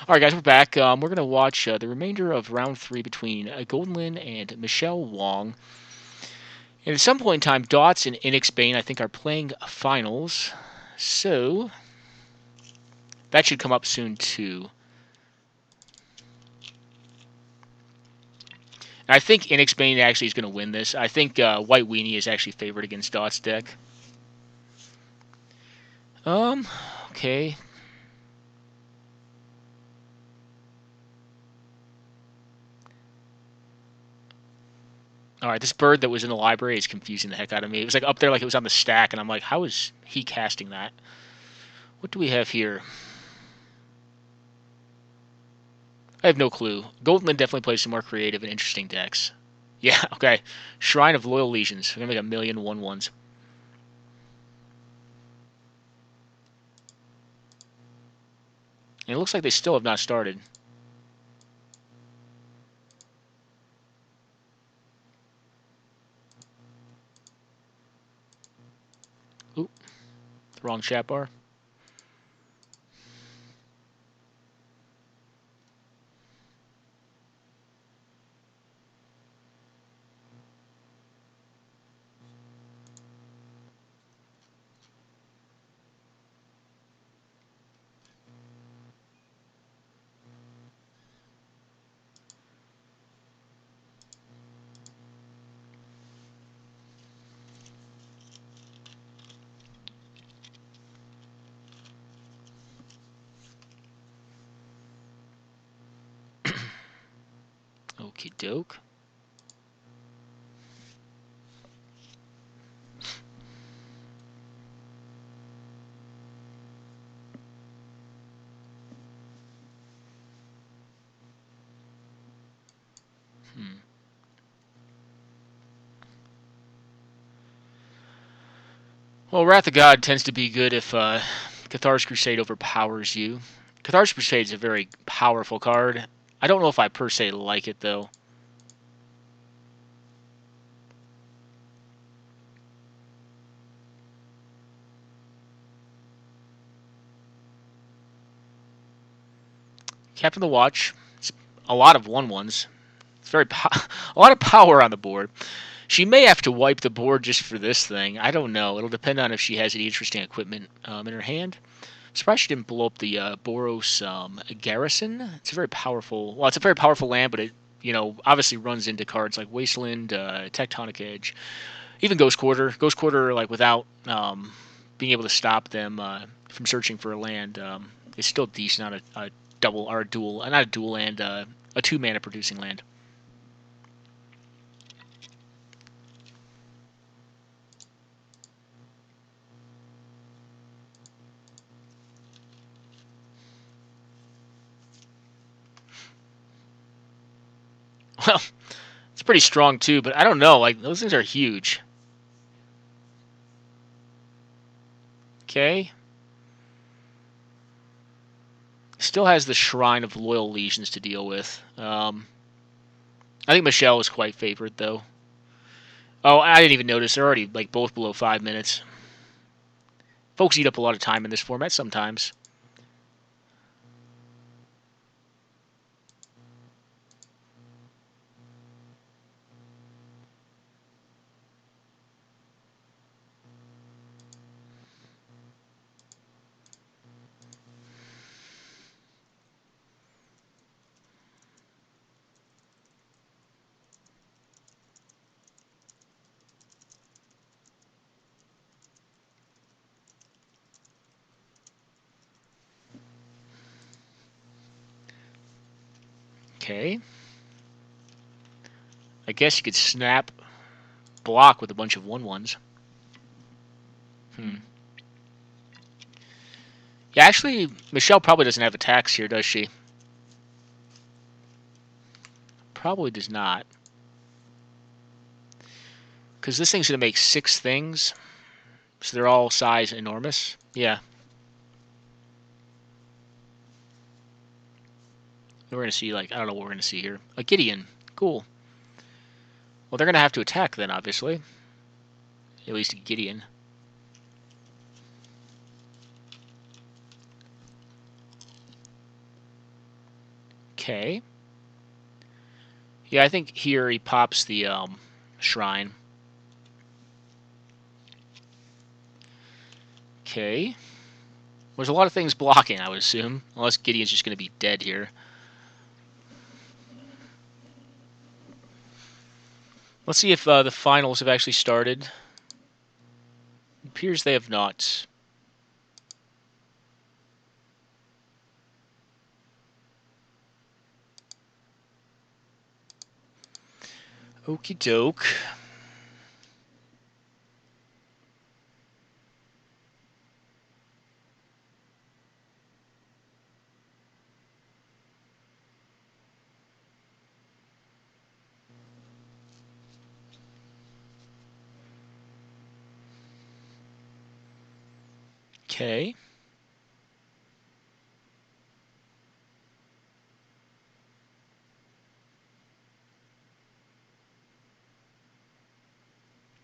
All right, guys, we're back. We're gonna watch the remainder of round 3 between Golden Lin and Michelle Wong. And at some point in time, Dots and Inix Bane, I think, are playing finals. So that should come up soon too. And I think Inix Bane actually is going to win this. I think White Weenie is actually favored against Dots deck. Okay. Alright, this bird that was in the library is confusing the heck out of me. It was like up there like it was on the stack, and I'm like, how is he casting that? What do we have here? I have no clue. Golden definitely plays some more creative and interesting decks. Yeah, okay. Shrine of Loyal Legions. We're going to make a million 1/1s. And it looks like they still have not started. Oop, the wrong chat bar. Okie doke. Well, Wrath of God tends to be good if Cathar's Crusade overpowers you. Cathar's Crusade is a very powerful card. I don't know if I per se like it, though. Captain the Watch. It's a lot of 1/1s. It's very a lot of power on the board. She may have to wipe the board just for this thing. I don't know. It'll depend on if she has any interesting equipment in her hand. I'm surprised she didn't blow up the Boros Garrison. It's a very powerful. Well, it's a very powerful land, but it obviously runs into cards like Wasteland, Tectonic Edge, even Ghost Quarter. Ghost Quarter, like without being able to stop them from searching for a land, is still decent on a double or a dual, not a dual land, a 2-mana producing land. Well, it's pretty strong too, but I don't know. Like those things are huge. Okay. Still has the Shrine of Loyal Legions to deal with. I think Michelle is quite favored though. Oh, I didn't even notice. They're already like both below 5 minutes. Folks eat up a lot of time in this format sometimes. Okay. I guess you could snap block with a bunch of 1/1s. Yeah, actually, Michelle probably doesn't have attacks here, does she? Probably does not. Because this thing's going to make 6 things. So they're all size enormous. Yeah. We're going to see, like, I don't know what we're going to see here. A Gideon. Cool. Well, they're going to have to attack then, obviously. At least a Gideon. Okay. Yeah, I think here he pops the shrine. Okay. There's a lot of things blocking, I would assume. Unless Gideon's just going to be dead here. Let's see if the finals have actually started. It appears they have not. Okie doke. Okay.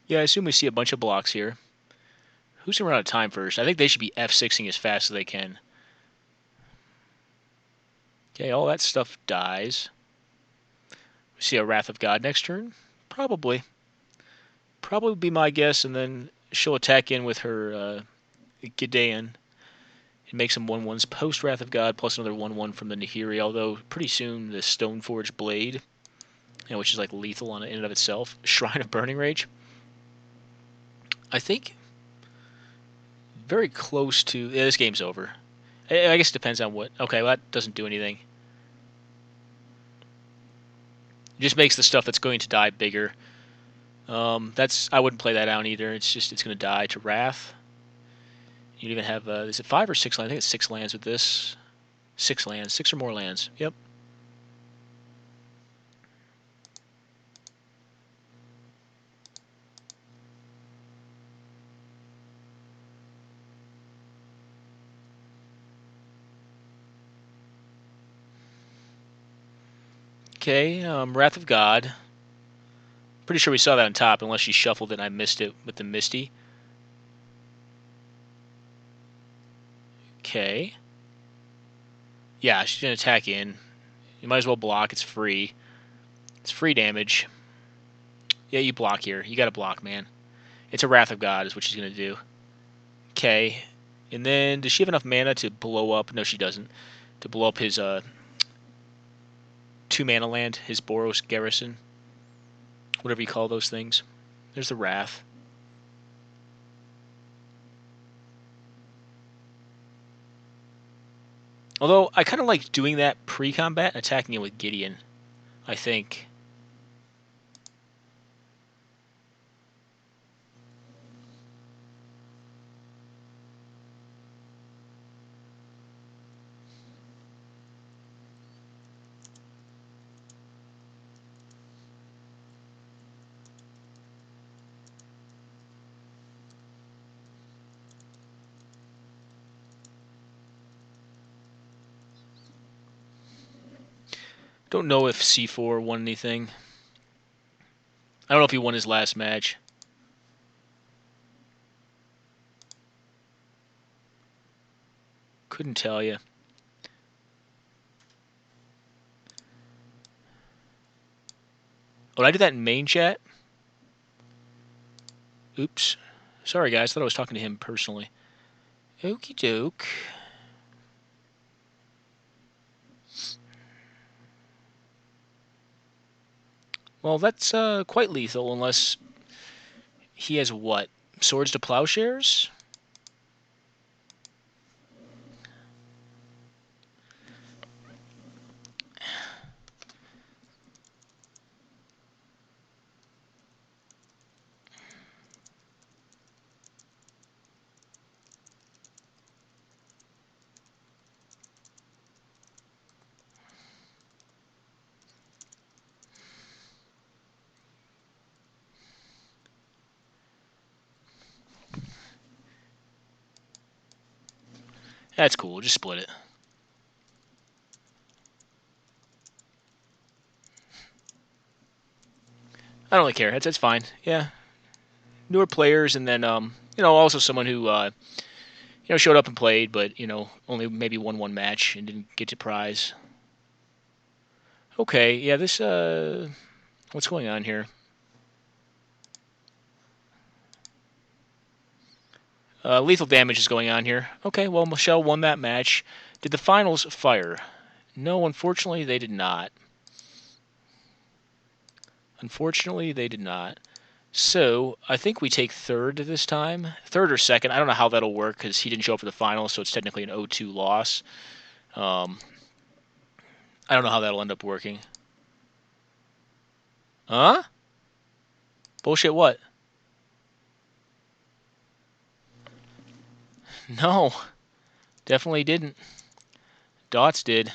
Yeah, I assume we see a bunch of blocks here. Who's going to run out of time first? I think they should be F6ing as fast as they can. Okay, all that stuff dies. We see a Wrath of God next turn? Probably. Probably would be my guess, and then she'll attack in with her geddon. It makes some 1/1s post Wrath of God, plus another 1/1 from the Nahiri, although pretty soon the Stoneforge Blade, which is like lethal on it in and of itself. Shrine of Burning Rage. I think very close to... Yeah, this game's over. I guess it depends on what... Okay, well, that doesn't do anything. It just makes the stuff that's going to die bigger. I wouldn't play that out either. It's going to die to Wrath. You even have... is it 5 or 6 lands? I think it's 6 lands with this. 6 lands. 6 or more lands. Yep. Okay, Wrath of God. Pretty sure we saw that on top, unless she shuffled it and I missed it with the Misty. Okay. Yeah, she's going to attack in. You might as well block. It's free. It's free damage. Yeah, you block here. You got to block, man. It's a Wrath of God is what she's going to do. Okay. And then, does she have enough mana to blow up? No, she doesn't. To blow up his 2-mana land, his Boros Garrison. Whatever you call those things. There's the Wrath. Although, I kind of like doing that pre-combat and attacking it with Gideon, I think. Don't know if C4 won anything. I don't know if he won his last match. Couldn't tell you. Oh, did I do that in main chat? Oops. Sorry, guys. I thought I was talking to him personally. Okie doke. Well, that's quite lethal, unless he has what? Swords to Plowshares? That's cool. Just split it. I don't really care. That's fine. Yeah. Newer players, and then also someone who showed up and played, but only maybe won one match and didn't get to prize. Okay, yeah, this, what's going on here? Lethal damage is going on here. Okay, well, Michelle won that match. Did the finals fire? No, unfortunately, they did not. Unfortunately, they did not. So, I think we take third this time. Third or second. I don't know how that'll work because he didn't show up for the finals, so it's technically an 0-2 loss. I don't know how that'll end up working. Huh? Bullshit what? No, definitely didn't. Dots did.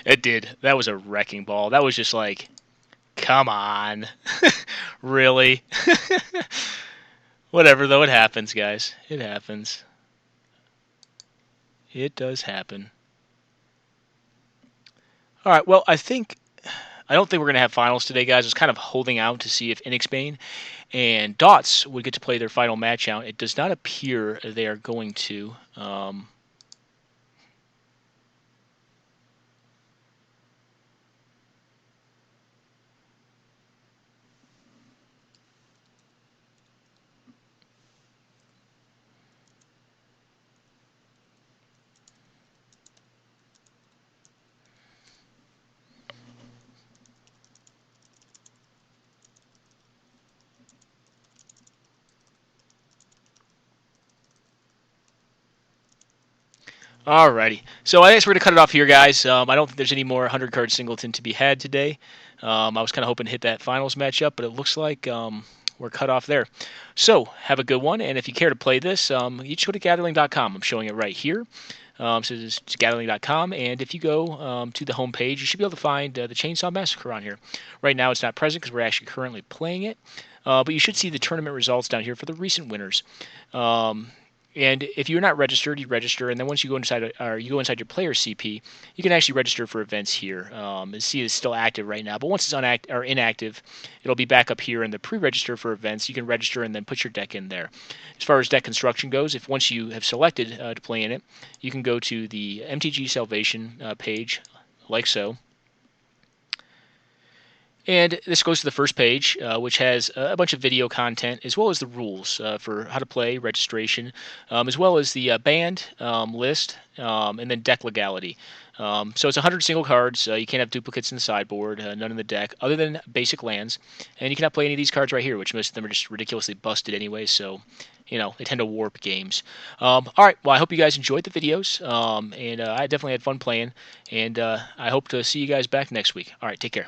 It did. That was a wrecking ball. That was just like, come on. Really? Whatever, though. It happens, guys. It happens. It does happen. All right, well, I don't think we're going to have finals today, guys. I was kind of holding out to see if Inexbane and Dots would get to play their final match out. It does not appear they are going to. Alrighty. So I guess we're going to cut it off here, guys. I don't think there's any more 100-card singleton to be had today. I was kind of hoping to hit that finals matchup, but it looks like we're cut off there. So have a good one, and if you care to play this, you just go to gatherling.com. I'm showing it right here. So it's gatherling.com, and if you go to the home page, you should be able to find the Chainsaw Massacre on here. Right now it's not present because we're actually currently playing it, but you should see the tournament results down here for the recent winners. And if you're not registered, you register, and then once you go inside your player CP, you can actually register for events here. See, it's still active right now, but once it's inactive, it'll be back up here in the pre-register for events. You can register and then put your deck in there. As far as deck construction goes, if once you have selected to play in it, you can go to the MTG Salvation page, like so. And this goes to the first page, which has a bunch of video content, as well as the rules for how to play, registration, as well as the band list, and then deck legality. So it's 100 single cards. You can't have duplicates in the sideboard, none in the deck, other than basic lands. And you cannot play any of these cards right here, which most of them are just ridiculously busted anyway, so they tend to warp games. All right, well, I hope you guys enjoyed the videos, and I definitely had fun playing, and I hope to see you guys back next week. All right, take care.